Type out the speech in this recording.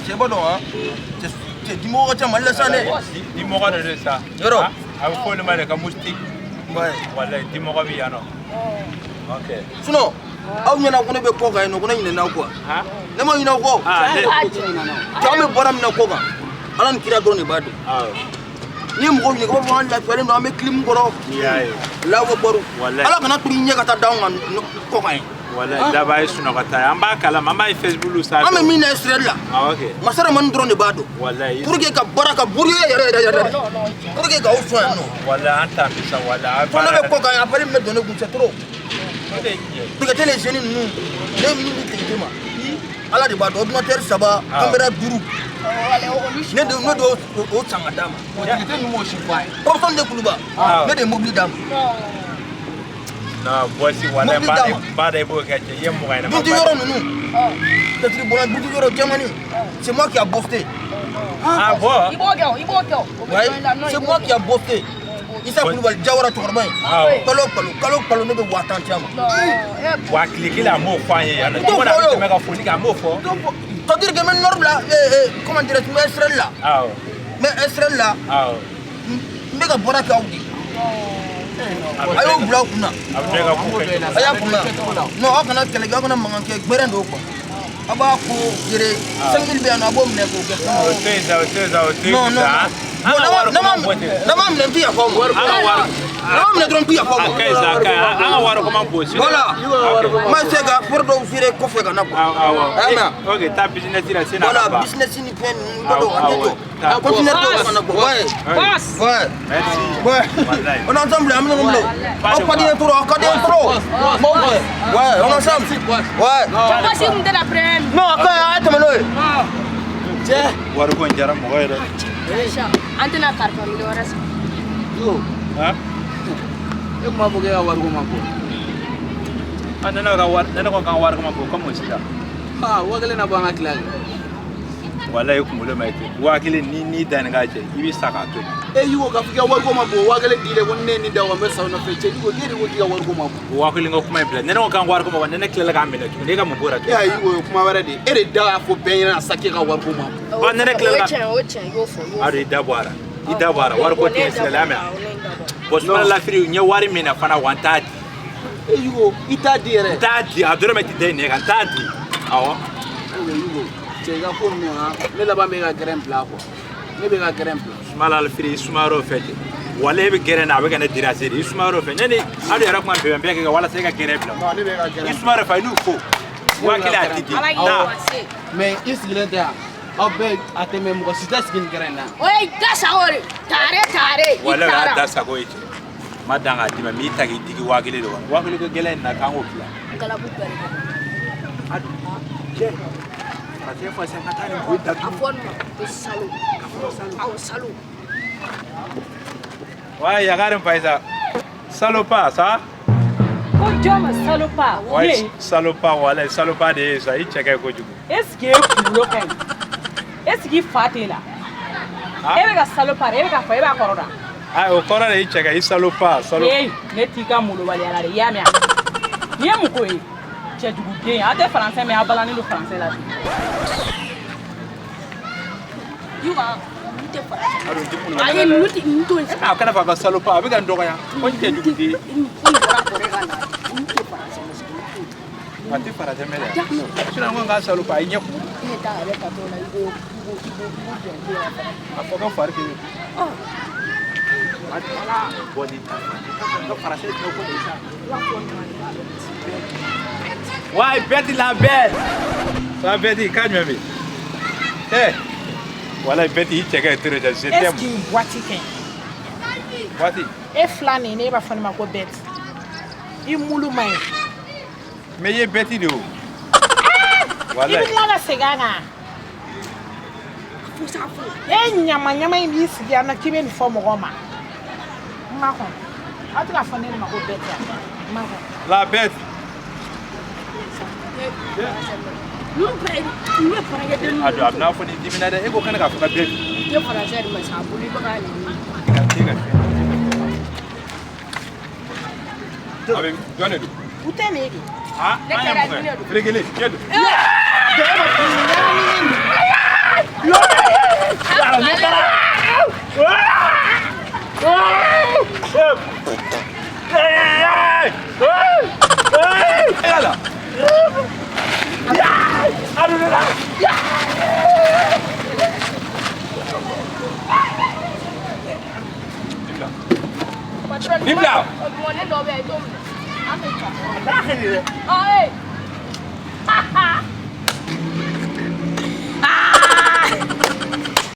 c'est bon hein. C'est du mot tu m'as laissé aller. Dis moi de ça. Yoro. A faut le mal comme moustique. Ouais. Voilà, dis moi bien non. OK. Sinon, aw nyana ko ne be ko ga no ko ne na ko. Ha? Ne mo ina ko. Ah, Jambe boram na ko ga. Alan kira do ne bado. ah. Ni mo ni ko mo la fele no me clim goro. Yeah. La wo boru. Wallahi. Ala kana turi nyaka ta down ko ga. Wallahi da bay suno ko tay amba kala mama Facebook lu sa. Ame mina Israël la. Ah OK. Masara man drone bado. Wallahi. Pour que ka baraka buri yere. Pour que ka ofu no. Wallahi anta bi sa wallahi. Pour le ko ga après me donner c'est trop. Parce que les jeunes nous, les minutes ala de bado ordinateur saba caméra duru. Ne de o sanga dama. Ordinateur nous mo chifa. Personne de kuluba. Ne de mobile dama. Non, voici voilà pas des beaux gars qui aiment moi. Buntu yoro nous. Peut-être bon buntu yoro Germany. C'est moi qui a bossé. Ah bon? Ouais, c'est moi qui a bossé. Isa kuluba jawara to korban. Kalo ne be watan tiama. Wa cliquer la mot fanye yana. Tu vois me ga foni ga mot fo. To dire que men norme là comment dire tu mais Israël là. Ah. Mais Israël là. Ah. Me ga bora ka audi. Ayo block na. Abega ku. Aya kuna. No akana kele ga kuna manganke gbere ndo ko. Aba ko jere 5000 be na bom ne ko ke. Non. Nama mne tu ya kwa mo. Nama mne dron tu ya kwa mo. Kaisa ka. Anga waro kama bosi. Voilà. Ma sega pour do fire ko fe kana ko. Ah. OK, ta business ira sena. Voilà, business ni pen do ateto. Continue to kana ko. Ouais. Ouais. Merci. Ouais. Wallahi. On ensemble amna ngomlo. On pas dire trop, on dire trop. Ouais, on ensemble. Ouais. Comment si vous me donnez après? Non, quand attends mais Tiens. Waro ko njara mo goyro. Antena carton mi ora sa. Yo. Ha? E kuma bo ga waru ma ko. Anana ga war, nana ko kan war ko ma ko comme sida. Ha, wagale na ba ngakila. Wallahi ko mulo maite. Wakile ni dan ga je, ibi saka to. E yugo ka figa waru ma bo wagale dile wonne ni dawa me sauna feche yugo gere wo diga waru ma bo. Wakile ngo kuma bla. Nana ko kan war ko ma nana klela ga amela to. Ne ga mo bora to. Ya yugo kuma wara de. Ere da fo benyana sake ga waru ma bo. Ba nana klela ga. Ochen yo fo. Ari dabara. Idabara war ko te salama. Bosmala la firi nya wari mina fana wantati. E yugo ita dire. Tati adoro meti de ne kan tati. Awo. E yugo chega ko mi ha. Ne la ba me ga grand plat ko. Ne be ga grand plat. Mala la firi sumaro fete. Wala be gere na be ga ne dirase di sumaro fe. Ne ado era kuma be be ga wala se ga gere plat. No ne be ga grand. Sumaro fa nu ko. Wakila atidi. Mais isigile da. Abe ateme mo sita skin grena. Oi, dasa ore. Tare. Wala ga dasa ko ite. Madanga dima mi tagi digi wakile do. Wakile ko gele na kan okla. Kala bu bere. Adu. Je. Ate fa sa katani ko da tu. Afon ma salu. Aw salu. Wa ya garin faisa. Salopa sa. Ko joma salopa. Ouais, salopa wala salopa de ça il cheke ko jugu. Est-ce que kulo kai? Est-ce que fatela? Ebe ga salopa, ebe ga fa ebe akoroda. Ah, o kora de cheke il salopa. Eh, ne tika mulo wali ala de yamia. Ni mu ko e. Che jugu den, ate français mais abalani le français là. Yuba, mute fa. Aye mute mute. Ah, kana fa salopa, be ga ndoga ya. Ko che jugu di. Mati para de mele. Sina ngo salopa inye ku. Eta ale ka to na igo. Afoka farki. Oh. Mati ala boni ta. No para se no ko isa. Why Betty la belle? Ça Betty calme me. Eh. Voilà Betty cheka tire de je t'aime. Est-ce que wati ken? Wati. E flani ne ba fani ma ko bet. I mulu mai. Mais ye Betty do. Voilà. Ibi la segana. Nyama ibi sigi ana kibe ni form Roma. Mako. Atra fani ma ko bet ya. Mako. La bête. Ado abna fo ni dimina da ego kana ka fa bet. Ye français ma sa buli ba ga ni. Abe jone do. Utene di. Ah, aya mo. Regele, kedo. dɔ bɛ yen i t'o minɛ an bɛ ca a taara kɛ nin dɛ ɔ ee